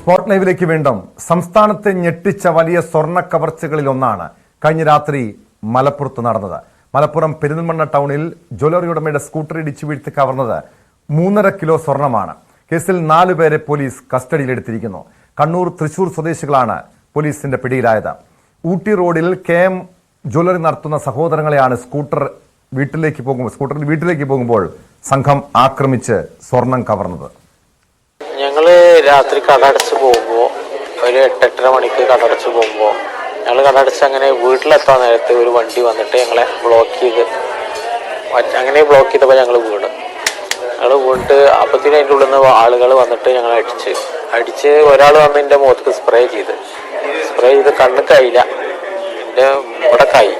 Spot ലൈവിലേക്ക് വീണ്ടും. സംസ്ഥാനത്തെ ഞെട്ടിച്ച വലിയ സ്വർണ്ണ കവർച്ചകളിലൊന്നാണ് കഴിഞ്ഞ രാത്രി മലപ്പുറത്ത് നടന്നത്. മലപ്പുറം പെരിന്തൽമണ്ണ ടൗണിൽ ജ്വല്ലറി ഉടമയുടെ സ്കൂട്ടർ ഇടിച്ചു വീഴ്ത്തി കവർന്നത് 3.5 കിലോ സ്വർണമാണ്. കേസിൽ 4 പേരെ പോലീസ് കസ്റ്റഡിയിലെടുത്തിരിക്കുന്നു. കണ്ണൂർ, തൃശൂർ സ്വദേശികളാണ് പോലീസിന്റെ പിടിയിലായത്. ഊട്ടി റോഡിൽ KM ജ്വല്ലറി നടത്തുന്ന സഹോദരങ്ങളെയാണ് സ്കൂട്ടറിൽ വീട്ടിലേക്ക് പോകുമ്പോൾ സംഘം ആക്രമിച്ച് സ്വർണം കവർന്നത്. ഞങ്ങള് രാത്രി കടടച്ച് പോകുമ്പോൾ ഒരു 8-8:30 മണിക്ക് കടടച്ച് പോകുമ്പോൾ ഞങ്ങൾ കടടച്ച് അങ്ങനെ വീട്ടിലെത്താൻ നേരത്തെ ഒരു വണ്ടി വന്നിട്ട് ഞങ്ങളെ ബ്ലോക്ക് ചെയ്തപ്പോൾ ഞങ്ങൾ വീണിട്ട് അപ്പത്തിന് അതിൻ്റെ ഉള്ളിൽ നിന്ന് ആളുകൾ വന്നിട്ട് ഞങ്ങളെ അടിച്ച് ഒരാൾ വന്ന് എൻ്റെ മുഖത്തേക്ക് സ്പ്രേ ചെയ്ത് കണ്ണുക്കായില്ല, എൻ്റെ മുടക്കായി.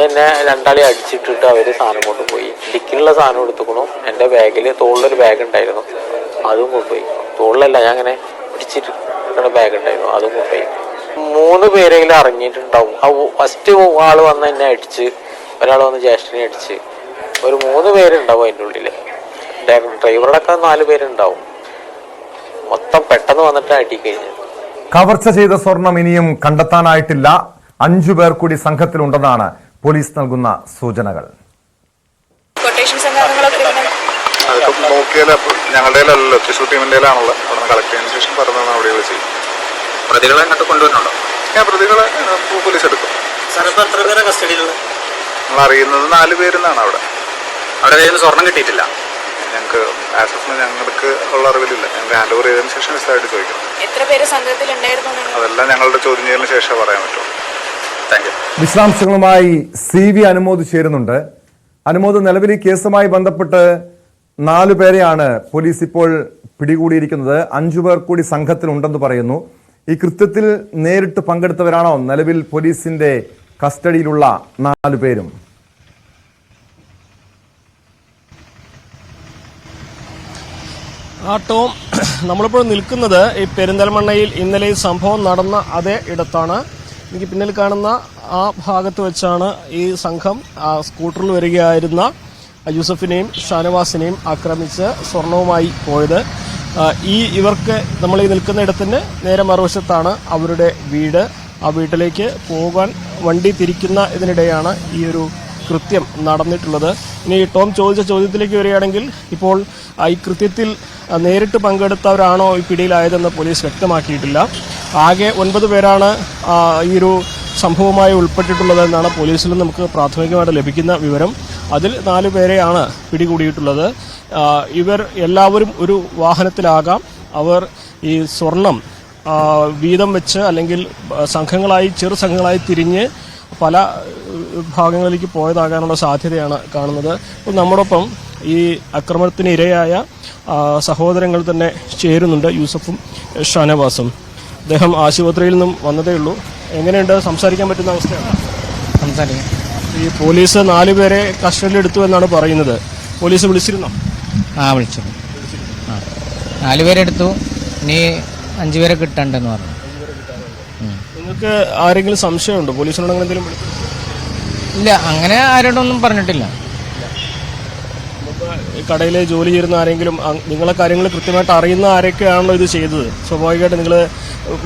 എന്നെ രണ്ടാളെ അടിച്ചിട്ടിട്ട് അവർ സാധനം കൊണ്ടുപോയി. ഡിക്കിലുള്ള സാധനം എടുത്തുക്കണു. എൻ്റെ ബാഗിൽ തോളിലൊരു ബാഗ് ഉണ്ടായിരുന്നു, അതും കൊണ്ടുപോയി. തോളിലല്ല, ഞാൻ അങ്ങനെ പിടിച്ചിട്ട് ബാഗ് ഉണ്ടായിരുന്നു, അതും കൊണ്ടുപോയി. 3 പേരെങ്കിലും ഇറങ്ങിയിട്ടുണ്ടാവും. ഫസ്റ്റ് ആള് വന്ന് എന്നെ അടിച്ച്, ഒരാൾ വന്ന് ജ്യേഷ്ഠനെ അടിച്ച്, ഒരു 3 പേരുണ്ടാവും അതിൻ്റെ ഉള്ളിൽ. ഡ്രൈവറുടെ 4 പേരുണ്ടാവും. മൊത്തം പെട്ടെന്ന് വന്നിട്ട് അടിക്കഴിഞ്ഞു. കവർച്ച ചെയ്ത സ്വർണം ഇനിയും കണ്ടെത്താനായിട്ടില്ല. 5 പേർ കൂടി സംഘത്തിലുണ്ടെന്നാണ് പോലീസ് നൽകുന്ന സൂചനകൾ. അതൊക്കെ നോക്കിയാൽ ഞങ്ങളുടെ അല്ലല്ലോ, തൃശ്ശൂർ ടീമിൻ്റെയിലാണല്ലോ. അവിടെ കളക്ട് ചെയ്തതിനു ശേഷം പറഞ്ഞാൽ അവിടെ ചെയ്യും. പ്രതികളെ അങ്ങോട്ട് കൊണ്ടുവരുന്നുണ്ടോ? പ്രതികളെ പോലീസ് എടുക്കും. നമ്മൾ അറിയുന്നത് 4 പേരെന്നാണ്. അവിടെ സ്വർണം കിട്ടിയിട്ടില്ല. ഞങ്ങൾക്ക് ഞങ്ങൾക്ക് ഉള്ള അറിവിലില്ല. ഞങ്ങൾക്ക് ഹാൻഡ് ഓവർ ചെയ്തതിനു ശേഷം വിശദമായിട്ട് ചോദിക്കണം. അതെല്ലാം ഞങ്ങളുടെ ചോദ്യം ചെയ്തതിനു ശേഷം പറയാൻ പറ്റും. വിശദാംശങ്ങളുമായി CV അനുമോദ് ചേരുന്നുണ്ട്. അനുമോദ്, നിലവിൽ ഈ കേസുമായി ബന്ധപ്പെട്ട് 4 പേരെയാണ് പോലീസ് ഇപ്പോൾ പിടികൂടിയിരിക്കുന്നത്. 5 പേർ കൂടി സംഘത്തിലുണ്ടെന്ന് പറയുന്നു. ഈ കൃത്യത്തിൽ നേരിട്ട് പങ്കെടുത്തവരാണോ നിലവിൽ പോലീസിന്റെ കസ്റ്റഡിയിലുള്ള 4 പേരും? ടോം, നമ്മളിപ്പോൾ നിൽക്കുന്നത് ഈ പെരിന്തൽമണ്ണയിൽ ഇന്നലെ ഈ സംഭവം നടന്ന അതേ ഇടത്താണ്. എനിക്ക് പിന്നിൽ കാണുന്ന ആ ഭാഗത്ത് വെച്ചാണ് ഈ സംഘം സ്കൂട്ടറിൽ വരികയായിരുന്ന യൂസഫിനെയും ഷാനവാസിനെയും ആക്രമിച്ച് സ്വർണവുമായി പോയത്. ഇവർക്ക് നമ്മൾ ഈ നിൽക്കുന്ന ഇടത്തിന് നേരെ മറുവശത്താണ് അവരുടെ വീട്. ആ വീട്ടിലേക്ക് പോകാൻ വണ്ടി തിരിക്കുന്ന ഇതിനിടെയാണ് ഈ ഒരു കൃത്യം നടന്നിട്ടുള്ളത്. ഇനി ടോം ചോദിച്ച ചോദ്യത്തിലേക്ക് വരികയാണെങ്കിൽ, ഇപ്പോൾ ഈ കൃത്യത്തിൽ നേരിട്ട് പങ്കെടുത്തവരാണോ ഈ പിടിയിലായതെന്ന് പോലീസ് വ്യക്തമാക്കിയിട്ടില്ല. ആകെ 9 പേരാണ് ഈ ഒരു സംഭവവുമായി ഉൾപ്പെട്ടിട്ടുള്ളതെന്നാണ് പോലീസിൽ നമുക്ക് പ്രാഥമികമായിട്ട് ലഭിക്കുന്ന വിവരം. അതിൽ 4 പേരെയാണ് പിടികൂടിയിട്ടുള്ളത്. ഇവർ എല്ലാവരും ഒരു വാഹനത്തിലാകാം. അവർ ഈ സ്വർണം വീതം വെച്ച് അല്ലെങ്കിൽ ചെറു സംഘങ്ങളായി തിരിഞ്ഞ് പല ഭാഗങ്ങളിലേക്ക് പോയതാകാനുള്ള സാധ്യതയാണ് കാണുന്നത്. ഇപ്പോൾ നമ്മോടൊപ്പം ഈ ആക്രമണത്തിന് ഇരയായ സഹോദരങ്ങൾ തന്നെ ചേരുന്നുണ്ട്, യൂസഫും ഷാനവാസും. അദ്ദേഹം ആശുപത്രിയിൽ നിന്നും വന്നതേ ഉള്ളൂ. എങ്ങനെയുണ്ട്? സംസാരിക്കാൻ പറ്റുന്ന അവസ്ഥയാണ്? സംസാരിക്കാം. ഈ പോലീസ് 4 പേരെ കസ്റ്റഡിയിലെടുത്തു എന്നാണ് പറയുന്നത്. പോലീസ് വിളിച്ചിരുന്നോ? വിളിച്ചു. 4 പേരെടുത്തു. ഇനി 5 പേരെ കിട്ടണ്ടെന്ന് പറഞ്ഞു. നിങ്ങൾക്ക് ആരെങ്കിലും സംശയമുണ്ടോ? പോലീസിനോട് എന്തെങ്കിലും? ഇല്ല, അങ്ങനെ ആരോടൊന്നും പറഞ്ഞിട്ടില്ല. കടയിലെ ജോലി ചെയ്യുന്ന ആരെങ്കിലും, നിങ്ങളെ കാര്യങ്ങൾ കൃത്യമായിട്ട് അറിയുന്ന ആരൊക്കെയാണല്ലോ ഇത് ചെയ്തത്? സ്വാഭാവികമായിട്ട് നിങ്ങൾ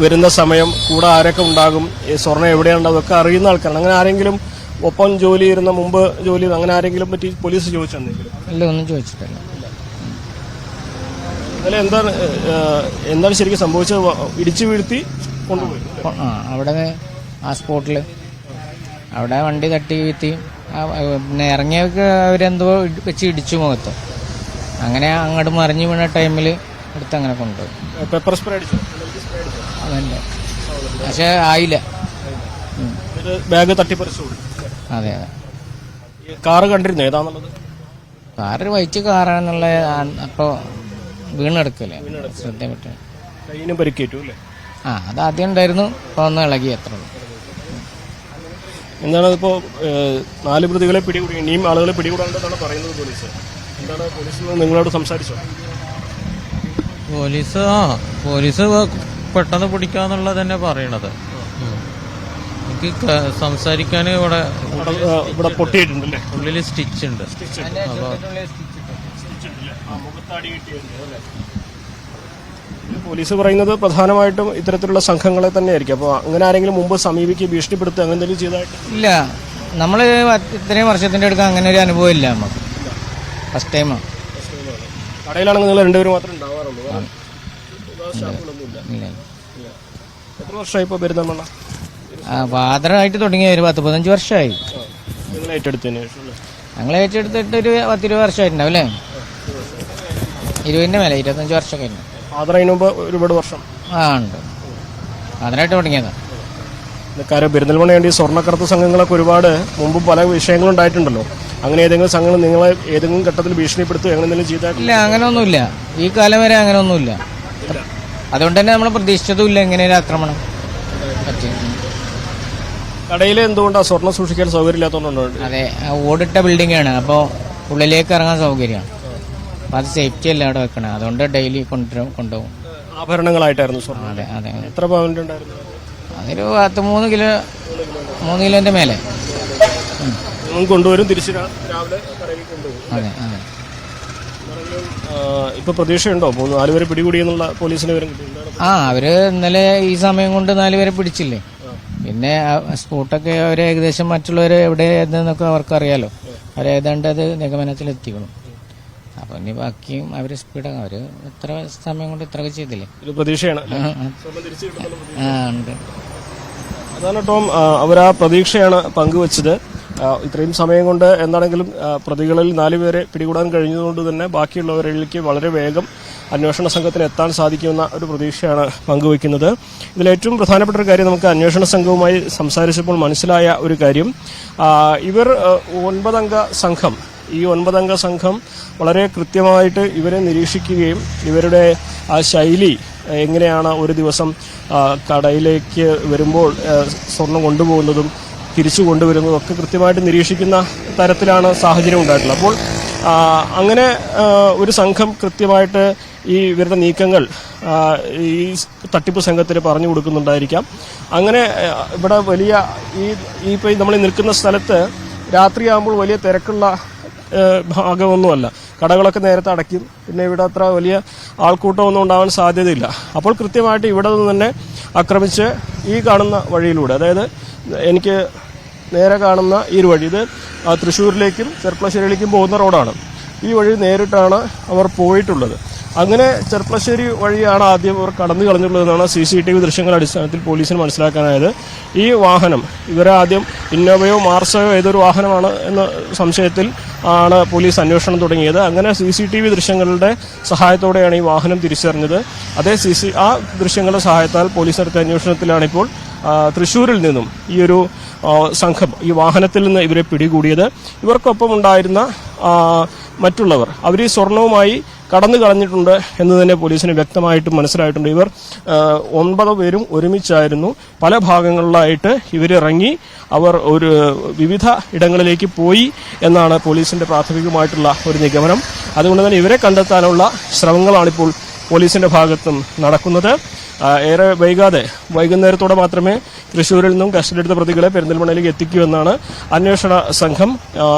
വരുന്ന സമയം കൂടെ ആരൊക്കെ ഉണ്ടാകും, സ്വർണ്ണം എവിടെയുണ്ടാവും, അതൊക്കെ അറിയുന്ന ആൾക്കാരാണ്. അങ്ങനെ ആരെങ്കിലും ഒപ്പം ജോലി ചെയ്യുന്ന, മുമ്പ് ജോലി ചെയ്ത് അങ്ങനെ ആരെങ്കിലും പറ്റി പോലീസ് ചോദിച്ചെന്തെങ്കിലും? ഇല്ല, ഒന്നും ചോദിച്ചിട്ടില്ല. ഇന്നലെ എന്താണ് ശരിക്കും സംഭവിച്ചത്? ഇടിച്ചു വീഴ്ത്തി കൊണ്ടുപോയി അവിടെ ആ സ്പോട്ടിൽ അവിടെ വണ്ടി തട്ടി വീഴ്ത്തി. പിന്നെ ഇറങ്ങിയവർക്ക് അവരെന്തോ വെച്ച് ഇടിച്ചു മുഖത്ത്. അങ്ങനെ അങ്ങോട്ട് മറിഞ്ഞു വീണ ടൈമിൽ എടുത്ത് അങ്ങനെ കൊണ്ടുപോയി. പെപ്പർ സ്പ്രേ അടിച്ചു? അതല്ല, പക്ഷെ ആയില്ല. ബാഗ് തട്ടിപ്പറിച്ചു? അതെ അതെ. കാറ് കണ്ടിരുന്നു ഏതാന്നുള്ളത്? കാറ് വൈറ്റ് കാറാണെന്നുള്ള അപ്പോൾ വീണെടുക്കല്ലേ, ശ്രദ്ധപ്പെട്ടു. കയ്യിനും പരിക്കേറ്റു അല്ലേ? അത് ആദ്യം ഉണ്ടായിരുന്നു, ഇപ്പോൾ ഒന്ന് ഇളകി, അത്ര. എന്താണ് ഇപ്പോൾ 4 പ്രതികളെ പിടികൂടി, ഇനിയും ആളുകളെ പിടികൂടാണ്ടെന്നാണ് പറയുന്നത് പോലീസ്. എന്താണ് പോലീസിൽ നിങ്ങളോട് സംസാരിച്ചോ? പോലീസ് പെട്ടെന്ന് പിടിക്കാന്നുള്ളത് തന്നെ പറയണത്. എനിക്ക് സംസാരിക്കാൻ ഇവിടെ പൊട്ടിയിട്ടുണ്ടല്ലേ? ഉള്ളിൽ സ്റ്റിച്ച് ഉണ്ട്. പോലീസ് പറയുന്നത് പ്രധാനമായിട്ടും ഇത്തരത്തിലുള്ള സംഘങ്ങളെ തന്നെയായിരിക്കും. അപ്പോൾ അങ്ങനെ ആരെങ്കിലും മുമ്പ് സമീപിക്കുക, ഭീഷണിപ്പെടുത്തുക അങ്ങനെ എന്തെങ്കിലും ചെയ്തായിട്ട്? ഇല്ല, നമ്മൾ ഇത്രയും വർഷത്തിൻ്റെ അടുത്ത് അങ്ങനെ ഒരു അനുഭവം ഇല്ല നമുക്ക്. ഫസ്റ്റ് ടൈമാണ്. കടയിലാണെങ്കിൽ നിങ്ങൾ രണ്ടുപേരും മാത്രമേ ഉണ്ടാവാറുള്ളൂ? ഇല്ല. എത്ര വർഷമായി ഇപ്പോൾ പെരുന്തൽമണ്ണ? ഫാദറായിട്ട് തുടങ്ങിയ ഒരു 10-15 വർഷമായി. നിങ്ങൾ ഏറ്റെടുത്തതിന് ശേഷം അല്ലേ? ഞങ്ങൾ ഏറ്റെടുത്തിട്ട് ഒരു 10-20 വർഷമായിട്ടുണ്ടാവും അല്ലേ? 20ന്റെ മേലെ 25 വർഷമൊക്കെ ഉണ്ട്. ഫാദർ അതിന് മുമ്പ് ഒരുപാട് വർഷം ഉണ്ട്. ഫാദറായിട്ട് തുടങ്ങിയതാണ്. കാര്യം പെരുന്തൽമണ്ണ വേണ്ടി സ്വർണ്ണക്കടത്ത് സംഘങ്ങളൊക്കെ ഒരുപാട് മുമ്പും പല വിഷയങ്ങളുണ്ടായിട്ടുണ്ടല്ലോ. അങ്ങനെ ഏതെങ്കിലും സംഘങ്ങൾ നിങ്ങളെ ഏതെങ്കിലും ഘട്ടത്തിൽ ഭീഷണിപ്പെടുത്തുക അങ്ങനെ എന്തെങ്കിലും ചെയ്തായിട്ടില്ല? ഇല്ല, അങ്ങനെയൊന്നുമില്ല. ഈ കാലം വരെ അങ്ങനെയൊന്നുമില്ല. അതുകൊണ്ട് തന്നെ നമ്മൾ പ്രതീക്ഷിച്ചതുമില്ല ഇങ്ങനെ ഒരു ആക്രമണം പറ്റി. കടയിൽ എന്തുകൊണ്ടാണ് സ്വർണ്ണം സൂക്ഷിക്കാൻ സൗകര്യമില്ലാത്തതുകൊണ്ടാണ്? അതെ, ഓടിട്ട ബിൽഡിംഗ് ആണ്. അപ്പോൾ ഉള്ളിലേക്ക് ഇറങ്ങാൻ സൗകര്യമാണ്. അപ്പോൾ അത് സേഫ്റ്റി അല്ല അവിടെ വെക്കണേ. അതുകൊണ്ട് ഡെയിലി കൊണ്ടുപോകും. ആഭരണങ്ങളായിട്ടായിരുന്നു സ്വർണ്ണം? അതെ അതെ. എത്ര പവൻ്റെ ഉണ്ടായിരുന്നു? അതൊരു 3 കിലോന്റെ മേലെ കൊണ്ടുവരും, തിരിച്ച് രാവിലെ കടയിൽ കൊണ്ടുപോകും. അതെ അതെ. ഇപ്പൊ പ്രതീക്ഷയുണ്ടോ 4 പേരെ പിടികൂടിയെന്നുള്ള പോലീസിന് വിവരം കിട്ടി? അവര് ഇന്നലെ ഈ സമയം കൊണ്ട് 4 പേരെ പിടിച്ചില്ലേ. പിന്നെ സ്പോട്ടൊക്കെ അവർ ഏകദേശം മറ്റുള്ളവർ എവിടെ എന്നൊക്കെ അവർക്കറിയാലോ. അവരേതാണ്ട് അത് നിഗമനത്തിലെത്തിക്കണം. അപ്പൊ ഇനി ബാക്കിയും അവര് സ്പീഡാണ്. അവര് ഇത്ര സമയം കൊണ്ട് ഇത്രയൊക്കെ ചെയ്തില്ലേ. പ്രതീക്ഷയാണ്. ഉണ്ട്. അതാണ് ടോം, അവർ ആ പ്രതീക്ഷയാണ് പങ്കുവച്ചത്. ഇത്രയും സമയം കൊണ്ട് എന്താണെങ്കിലും പ്രതികളിൽ 4 പേരെ പിടികൂടാൻ കഴിഞ്ഞതുകൊണ്ട് തന്നെ ബാക്കിയുള്ളവരിലേക്ക് വളരെ വേഗം അന്വേഷണ സംഘത്തിന് എത്താൻ സാധിക്കുമെന്ന ഒരു പ്രതീക്ഷയാണ് പങ്കുവയ്ക്കുന്നത്. ഇതിലേറ്റവും പ്രധാനപ്പെട്ട ഒരു കാര്യം, നമുക്ക് അന്വേഷണ സംഘവുമായി സംസാരിച്ചപ്പോൾ മനസ്സിലായ ഒരു കാര്യം, ഇവർ 9 അംഗ സംഘം, ഈ 9 അംഗ സംഘം വളരെ കൃത്യമായിട്ട് ഇവരെ നിരീക്ഷിക്കുകയും ഇവരുടെ ആ ശൈലി എങ്ങനെയാണ് ഒരു ദിവസം കടയിലേക്ക് വരുമ്പോൾ സ്വർണം കൊണ്ടുപോകുന്നതും തിരിച്ചു കൊണ്ടുവരുന്നതും ഒക്കെ കൃത്യമായിട്ട് നിരീക്ഷിക്കുന്ന തരത്തിലാണ് സാഹചര്യം ഉണ്ടായിട്ടുള്ളത്. അപ്പോൾ അങ്ങനെ ഒരു സംഘം കൃത്യമായിട്ട് ഈ ഇവരുടെ നീക്കങ്ങൾ ഈ തട്ടിപ്പ് സംഘത്തിന് പറഞ്ഞു കൊടുക്കുന്നുണ്ടായിരിക്കാം. അങ്ങനെ ഇവിടെ വലിയ ഇപ്പോൾ നമ്മൾ നിൽക്കുന്ന സ്ഥലത്ത് രാത്രിയാകുമ്പോൾ വലിയ തിരക്കുള്ള ഭാഗമൊന്നുമല്ല. കടകളൊക്കെ നേരത്തെ അടയ്ക്കും. പിന്നെ ഇവിടെ അത്ര വലിയ ആൾക്കൂട്ടമൊന്നും ഉണ്ടാവാൻ സാധ്യതയില്ല. അപ്പോൾ കൃത്യമായിട്ട് ഇവിടെ നിന്ന് തന്നെ ആക്രമിച്ച് ഈ കാണുന്ന വഴിയിലൂടെ, അതായത് എനിക്ക് നേരെ കാണുന്ന ഈ ഒരു വഴി, ഇത് തൃശ്ശൂരിലേക്കും ചെർപ്പളശ്ശേരിയിലേക്കും പോകുന്ന റോഡാണ്. ഈ വഴി നേരിട്ടാണ് അവർ പോയിട്ടുള്ളത്. അങ്ങനെ ചെർപ്പളശ്ശേരി വഴിയാണ് ആദ്യം അവർ കടന്നു കളഞ്ഞിട്ടുള്ളതെന്നാണ് CCTV ദൃശ്യങ്ങളുടെ അടിസ്ഥാനത്തിൽ പോലീസിന് മനസ്സിലാക്കാനായത്. ഈ വാഹനം ഇവരെ ആദ്യം ഇന്നോവയോ മാർസയോ ഏതൊരു വാഹനമാണ് എന്ന സംശയത്തിൽ ആണ് പോലീസ് അന്വേഷണം തുടങ്ങിയത്. അങ്ങനെ CCTV ദൃശ്യങ്ങളുടെ സഹായത്തോടെയാണ് ഈ വാഹനം തിരിച്ചറിഞ്ഞത്. അതേ ആ ദൃശ്യങ്ങളുടെ സഹായത്താൽ പോലീസ് നടത്തിയ അന്വേഷണത്തിലാണിപ്പോൾ തൃശ്ശൂരിൽ നിന്നും ഈ ഒരു സംഘം ഈ വാഹനത്തിൽ നിന്ന് ഇവരെ പിടികൂടിയത്. ഇവർക്കൊപ്പം ഉണ്ടായിരുന്ന മറ്റുള്ളവർ അവർ ഈ സ്വർണവുമായി കടന്നു കളഞ്ഞിട്ടുണ്ട് എന്ന് തന്നെ പോലീസിന് വ്യക്തമായിട്ടും മനസ്സിലായിട്ടുണ്ട്. ഇവർ 9 പേരും ഒരുമിച്ചായിരുന്നു. പല ഭാഗങ്ങളിലായിട്ട് ഇവരിറങ്ങി അവർ ഒരു വിവിധ ഇടങ്ങളിലേക്ക് പോയി എന്നാണ് പോലീസിന്റെ പ്രാഥമികമായിട്ടുള്ള ഒരു നിഗമനം. അതുകൊണ്ട് തന്നെ ഇവരെ കണ്ടെത്താനുള്ള ശ്രമങ്ങളാണിപ്പോൾ പോലീസിന്റെ ഭാഗത്തും നടക്കുന്നത്. ഏറെ വൈകാതെ വൈകുന്നേരത്തോടെ മാത്രമേ തൃശ്ശൂരിൽ നിന്നും കസ്റ്റഡിയെടുത്ത പ്രതികളെ പെരിന്തൽമണ്ണയിലേക്ക് എത്തിക്കൂ എന്നാണ് അന്വേഷണ സംഘം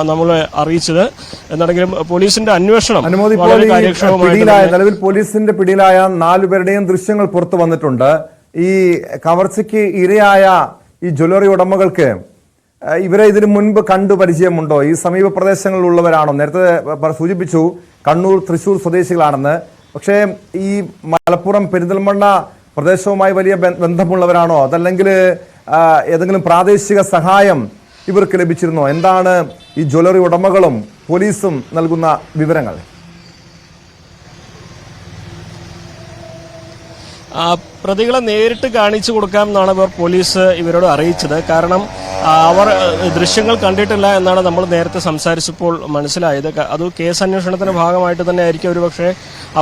നമ്മളെ അറിയിച്ചത്. എന്നാണെങ്കിലും പോലീസിന്റെ അന്വേഷണം വളരെ കാര്യക്ഷമമായി. നിലവിൽ പോലീസിന്റെ പിടിയിലായ 4 പേരുടെയും ദൃശ്യങ്ങൾ പുറത്തു വന്നിട്ടുണ്ട്. ഈ കവർച്ചയ്ക്ക് ഇരയായ ഈ ജ്വല്ലറി ഉടമകൾക്ക് ഇവരെ ഇതിനു മുൻപ് കണ്ടു പരിചയമുണ്ടോ? ഈ സമീപ പ്രദേശങ്ങളിലുള്ളവരാണോ? നേരത്തെ സൂചിപ്പിച്ചു കണ്ണൂർ തൃശ്ശൂർ സ്വദേശികളാണെന്ന്. പക്ഷേ ഈ മലപ്പുറം പെരിന്തൽമണ്ണ പ്രദേശവുമായി വലിയ ബന്ധമുള്ളവരാണോ? അതല്ലെങ്കിൽ ഏതെങ്കിലും പ്രാദേശിക സഹായം ഇവർക്ക് ലഭിച്ചിരുന്നോ? എന്താണ് ഈ ജ്വല്ലറി ഉടമകളും പോലീസും നൽകുന്ന വിവരങ്ങൾ? പ്രതികളെ നേരിട്ട് കാണിച്ചു കൊടുക്കാം എന്നാണ് ഇവർ പോലീസ് ഇവരോട് അറിയിച്ചത്. കാരണം അവർ ദൃശ്യങ്ങൾ കണ്ടിട്ടില്ല എന്നാണ് നമ്മൾ നേരത്തെ സംസാരിച്ചപ്പോൾ മനസ്സിലായത്. അത് കേസ് അന്വേഷണത്തിന്റെ ഭാഗമായിട്ട് തന്നെ ആയിരിക്കും ഒരു പക്ഷേ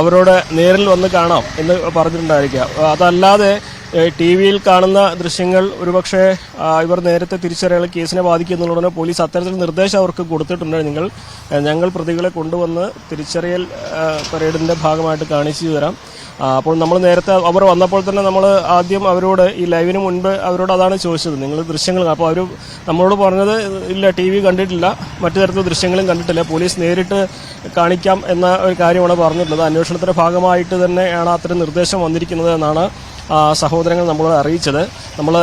അവരോട് നേരിൽ വന്ന് കാണാം എന്ന് പറഞ്ഞിട്ടുണ്ടായിരിക്കാം. അതല്ലാതെ ടി വിയിൽ കാണുന്ന ദൃശ്യങ്ങൾ ഒരുപക്ഷെ ഇവർ നേരത്തെ തിരിച്ചറിയാൻ കേസിനെ ബാധിക്കുന്നുള്ളതിന് പോലീസ് അത്തരത്തിൽ നിർദ്ദേശം അവർക്ക് കൊടുത്തിട്ടുണ്ട്. ഞങ്ങൾ പ്രതികളെ കൊണ്ടുവന്ന് തിരിച്ചറിയൽ പരേഡിന്റെ ഭാഗമായിട്ട് കാണിച്ചു തരാം. അപ്പോൾ നമ്മൾ നേരത്തെ അവർ വന്നപ്പോൾ തന്നെ നമ്മൾ ആദ്യം അവരോട് ഈ ലൈവിന് മുൻപ് അവരോട് അതാണ് ചോദിച്ചത്, നിങ്ങൾ ദൃശ്യങ്ങൾ. അപ്പോൾ അവർ നമ്മളോട് പറഞ്ഞത് ഇല്ല, ടി വി കണ്ടിട്ടില്ല, മറ്റു തരത്തിലുള്ള ദൃശ്യങ്ങളും കണ്ടിട്ടില്ല, പോലീസ് നേരിട്ട് കാണിക്കാം എന്ന ഒരു കാര്യമാണ് പറഞ്ഞിട്ടുള്ളത്. അന്വേഷണത്തിന്റെ ഭാഗമായിട്ട് തന്നെയാണ് അത്തരം നിർദ്ദേശം വന്നിരിക്കുന്നത് എന്നാണ് സഹോദരങ്ങൾ നമ്മളെ അറിയിച്ചത്. നമ്മൾ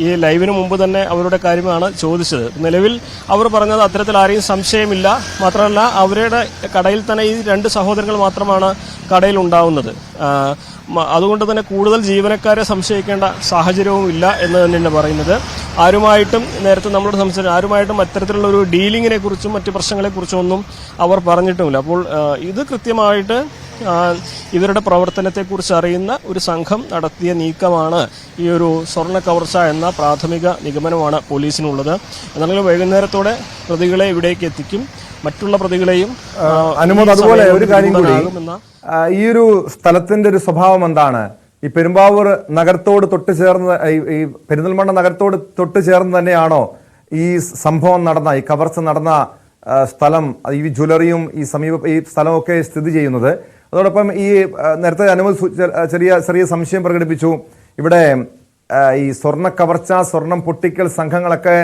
ഈ ലൈവിന് മുമ്പ് തന്നെ അവരുടെ കാര്യമാണ് ചോദിച്ചത്. നിലവിൽ അവർ പറഞ്ഞത് അത്തരത്തിൽ ആരെയും സംശയമില്ല, മാത്രമല്ല അവരുടെ കടയിൽ തന്നെ ഈ 2 സഹോദരങ്ങൾ മാത്രമാണ് കടയിൽ ഉണ്ടാവുന്നത്. അതുകൊണ്ട് തന്നെ കൂടുതൽ ജീവനക്കാരെ സംശയിക്കേണ്ട സാഹചര്യവും ഇല്ല എന്ന് തന്നെയാണ് പറയുന്നത്. ആരുമായിട്ടും നേരത്തെ നമ്മളോട് സംസാരിച്ചു, ആരുമായിട്ടും അത്തരത്തിലുള്ള ഒരു ഡീലിങ്ങിനെ കുറിച്ചും മറ്റു പ്രശ്നങ്ങളെക്കുറിച്ചും ഒന്നും അവർ പറഞ്ഞിട്ടുമില്ല. അപ്പോൾ ഇത് കൃത്യമായിട്ട് ഇവരുടെ പ്രവർത്തനത്തെക്കുറിച്ച് അറിയുന്ന ഒരു സംഘം നടത്തിയ നീക്കമാണ് ഈ ഒരു സ്വർണ്ണ കവർച്ച എന്ന പ്രാഥമിക നിഗമനമാണ് പോലീസിനുള്ളത്. എന്നാലും വൈകുന്നേരത്തോടെ പ്രതികളെ ഇവിടേക്ക് എത്തിക്കും, മറ്റുള്ള പ്രതികളെയും. അനുമോദ്, അതുപോലെ ഒരു കാര്യം കൂടി, ഈ ഒരു സ്ഥലത്തിന്റെ ഒരു സ്വഭാവം എന്താണ്? ഈ പെരുമ്പാവൂർ നഗരത്തോട് തൊട്ട് ചേർന്ന്, ഈ പെരിന്തൽമണ്ണ നഗരത്തോട് തൊട്ട് ചേർന്ന് തന്നെയാണോ ഈ സംഭവം നടന്ന, ഈ കവർച്ച നടന്ന സ്ഥലം, ഈ ജ്വല്ലറിയും ഈ സ്ഥലമൊക്കെ സ്ഥിതി ചെയ്യുന്നത്? അതോടൊപ്പം ഈ നേരത്തെ അനുമതി ചെറിയ സംശയം പ്രകടിപ്പിച്ചു, ഇവിടെ ഈ സ്വർണ്ണ കവർച്ച, സ്വർണം പൊട്ടിക്കൽ സംഘങ്ങളൊക്കെ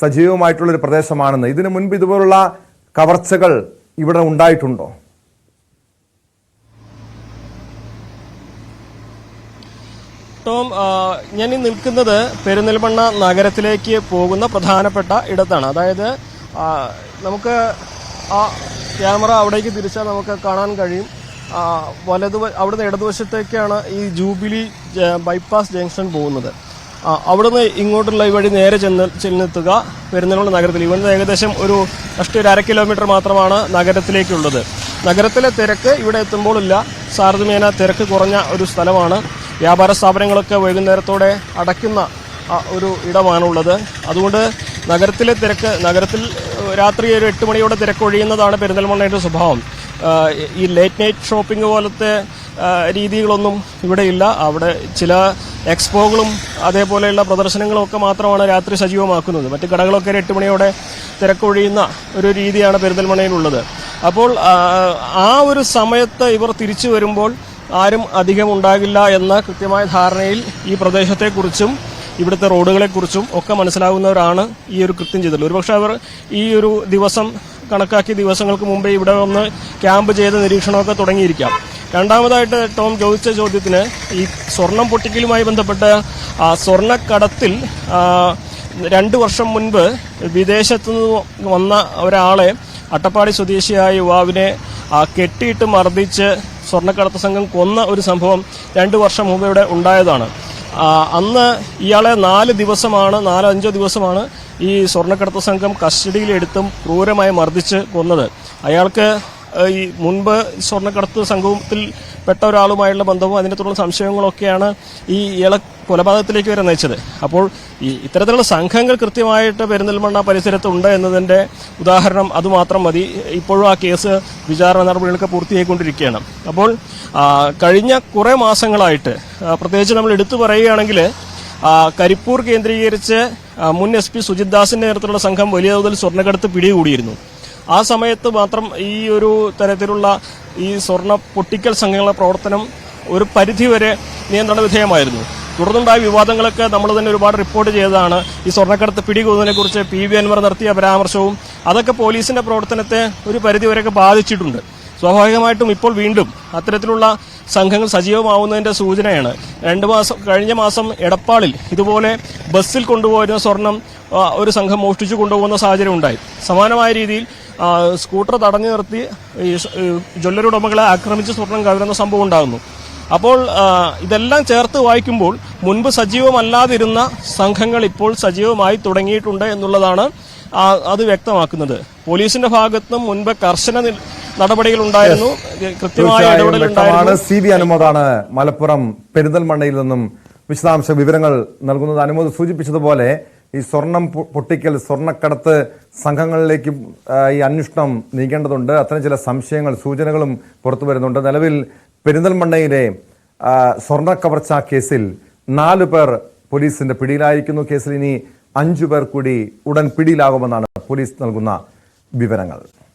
സജീവമായിട്ടുള്ളൊരു പ്രദേശമാണെന്ന്. ഇതിനു മുൻപ് ഇതുപോലുള്ള കവർച്ചകൾ ഇവിടെ ഉണ്ടായിട്ടുണ്ടോ? ടോം, ഞാൻ ഈ നിൽക്കുന്നത് പെരിന്തൽമണ്ണ നഗരത്തിലേക്ക് പോകുന്ന പ്രധാനപ്പെട്ട ഇടത്താണ്. അതായത് നമുക്ക് ആ ക്യാമറ അവിടേക്ക് തിരിച്ചാൽ നമുക്ക് കാണാൻ കഴിയും, അവിടുന്ന് ഇടതുവശത്തേക്കാണ് ഈ ജൂബിലി ബൈപ്പാസ് ജംഗ്ഷൻ പോകുന്നത്. അവിടുന്ന് ഇങ്ങോട്ടുള്ള ഈ വഴി നേരെ ചെന്നെത്തുക പെരിന്തൽമണ്ണ നഗരത്തിൽ. ഇവിടുന്ന് ഏകദേശം ഒരു 1 കിലോമീറ്റർ മാത്രമാണ് നഗരത്തിലേക്കുള്ളത്. നഗരത്തിലെ തിരക്ക് ഇവിടെ എത്തുമ്പോൾ ഇല്ല, താരതമ്യേന തിരക്ക് കുറഞ്ഞ ഒരു സ്ഥലമാണ്. വ്യാപാര സ്ഥാപനങ്ങളൊക്കെ വൈകുന്നേരത്തോടെ അടയ്ക്കുന്ന ഒരു ഇടമാണുള്ളത്. അതുകൊണ്ട് നഗരത്തിലെ തിരക്ക്, നഗരത്തിൽ രാത്രി ഒരു 8 മണിയോടെ തിരക്കൊഴിയുന്നതാണ് പെരിന്തൽമണ്ണയുടെ സ്വഭാവം. ഈ ലേറ്റ് നൈറ്റ് ഷോപ്പിംഗ് പോലത്തെ രീതികളൊന്നും ഇവിടെ ഇല്ല. അവിടെ ചില എക്സ്പോകളും അതേപോലെയുള്ള പ്രദർശനങ്ങളും ഒക്കെ മാത്രമാണ് രാത്രി സജീവമാക്കുന്നത്. മറ്റ് കടകളൊക്കെ 8 മണിയോടെ തിരക്കൊഴിയുന്ന ഒരു രീതിയാണ് പെരിന്തൽമണ്ണയിലുള്ളത്. അപ്പോൾ ആ ഒരു സമയത്ത് ഇവർ തിരിച്ചു വരുമ്പോൾ ആരും അധികം ഉണ്ടാകില്ല എന്ന കൃത്യമായ ധാരണയിൽ ഈ പ്രദേശത്തെക്കുറിച്ചും ഇവിടുത്തെ റോഡുകളെക്കുറിച്ചും ഒക്കെ മനസ്സിലാകുന്നവരാണ് ഈ ഒരു കൃത്യം ചെയ്തത്. ഒരുപക്ഷെ അവർ ഈ ഒരു ദിവസം കണക്കാക്കിയ ദിവസങ്ങൾക്ക് മുമ്പേ ഇവിടെ വന്ന് ക്യാമ്പ് ചെയ്ത നിരീക്ഷണമൊക്കെ തുടങ്ങിയിരിക്കാം. രണ്ടാമതായിട്ട് ടോം ചോദിച്ച ചോദ്യത്തിന്, ഈ സ്വർണം പൊട്ടിക്കലുമായി ബന്ധപ്പെട്ട സ്വർണ്ണക്കടത്തിൽ 2 വർഷം മുൻപ് വിദേശത്തു നിന്ന് വന്ന ഒരാളെ, അട്ടപ്പാടി സ്വദേശിയായ യുവാവിനെ കെട്ടിയിട്ട് മർദ്ദിച്ച് സ്വർണ്ണക്കടത്ത് സംഘം കൊന്ന ഒരു സംഭവം 2 വർഷം മുമ്പ് ഇവിടെ ഉണ്ടായതാണ്. അന്ന് ഇയാളെ 4-5 ദിവസമാണ് ഈ സ്വർണ്ണക്കടത്ത് സംഘം കസ്റ്റഡിയിലെടുത്തും ക്രൂരമായി മർദ്ദിച്ച് കൊന്നത്. അയാൾക്ക് ഈ മുൻപ് സ്വർണ്ണക്കടത്ത് സംഘത്തിൽ പെട്ട ഒരാളുമായുള്ള ബന്ധവും അതിനെ തുടർന്ന് സംശയങ്ങളൊക്കെയാണ് ഈ ഇയാളെ കൊലപാതകത്തിലേക്ക് വരെ നയിച്ചത്. അപ്പോൾ ഈ ഇത്തരത്തിലുള്ള സംഘങ്ങൾ കൃത്യമായിട്ട് പെരിന്തൽമണ്ണ പരിസരത്തുണ്ട് എന്നതിന്റെ ഉദാഹരണം അതുമാത്രം മതി. ഇപ്പോഴും ആ കേസ് വിചാരണ നടപടികളൊക്കെ പൂർത്തിയായിക്കൊണ്ടിരിക്കുകയാണ്. അപ്പോൾ കഴിഞ്ഞ കുറെ മാസങ്ങളായിട്ട്, പ്രത്യേകിച്ച് നമ്മൾ എടുത്തു പറയുകയാണെങ്കിൽ, കരിപ്പൂർ കേന്ദ്രീകരിച്ച് മുൻ SP സുജിത് ദാസിന്റെ നേതൃത്വത്തിലുള്ള സംഘം വലിയ തോതിൽ സ്വർണ്ണക്കടത്ത് പിടികൂടിയിരുന്നു. ആ സമയത്ത് മാത്രം ഈ ഒരു തരത്തിലുള്ള ഈ സ്വർണ്ണ പൊട്ടിക്കൽ സംഘങ്ങളുടെ പ്രവർത്തനം ഒരു പരിധിവരെ നിയന്ത്രണ വിധേയമായിരുന്നു. തുടർന്നുണ്ടായ വിവാദങ്ങളൊക്കെ നമ്മൾ തന്നെ ഒരുപാട് റിപ്പോർട്ട് ചെയ്തതാണ്. ഈ സ്വർണ്ണക്കടത്ത് പിടികൂടുന്നതിനെ കുറിച്ച് PV അൻവർ നടത്തിയ പരാമർശവും അതൊക്കെ പോലീസിന്റെ പ്രവർത്തനത്തെ ഒരു പരിധിവരെയൊക്കെ ബാധിച്ചിട്ടുണ്ട്. സ്വാഭാവികമായിട്ടും ഇപ്പോൾ വീണ്ടും അത്തരത്തിലുള്ള സംഘങ്ങൾ സജീവമാവുന്നതിന്റെ സൂചനയാണ്. കഴിഞ്ഞ മാസം എടപ്പാളിൽ ഇതുപോലെ ബസ്സിൽ കൊണ്ടുപോയിരുന്ന സ്വർണം ഒരു സംഘം മോഷ്ടിച്ചു കൊണ്ടുപോകുന്ന സാഹചര്യം ഉണ്ടായി. സമാനമായ രീതിയിൽ സ്കൂട്ടർ തടഞ്ഞു നിർത്തി ഈ ജ്വല്ലറി ഉടമകളെ ആക്രമിച്ച് സ്വർണം കവരുന്ന സംഭവം ഉണ്ടാകുന്നു. അപ്പോൾ ഇതെല്ലാം ചേർത്ത് വായിക്കുമ്പോൾ മുൻപ് സജീവമല്ലാതിരുന്ന സംഘങ്ങൾ ഇപ്പോൾ സജീവമായി തുടങ്ങിയിട്ടുണ്ട് എന്നുള്ളതാണ് അത് വ്യക്തമാക്കുന്നത്. പോലീസിന്റെ ഭാഗത്തും മുൻപ് കർശന നടപടികൾ ഉണ്ടായിരുന്നു, കൃത്യമായ ഇടപെടലുണ്ടായിരുന്നു. CB അനുമോദാണ് മലപ്പുറം പെരിന്തൽമണ്ണയിൽ നിന്നും വിശദാംശ വിവരങ്ങൾ നൽകുന്നത്. അനുമോദ് സൂചിപ്പിച്ചതുപോലെ ഈ സ്വർണം പൊട്ടിക്കൽ, സ്വർണ്ണക്കടത്ത് സംഘങ്ങളിലേക്ക് ഈ അന്വേഷണം നീങ്ങേണ്ടതുണ്ട്. അത്തരം ചില സംശയങ്ങൾ, സൂചനകളും പുറത്തു വരുന്നുണ്ട്. നിലവിൽ പെരിന്തൽമണ്ണയിലെ സ്വർണ്ണ കവർച്ചാ കേസിൽ 4 പേർ പോലീസിന്റെ പിടിയിലായിരിക്കുന്നു. കേസിൽ ഇനി 5 പേർ കൂടി ഉടൻ പിടിയിലാകുമെന്നാണ് പോലീസ് നൽകുന്ന വിവരങ്ങൾ.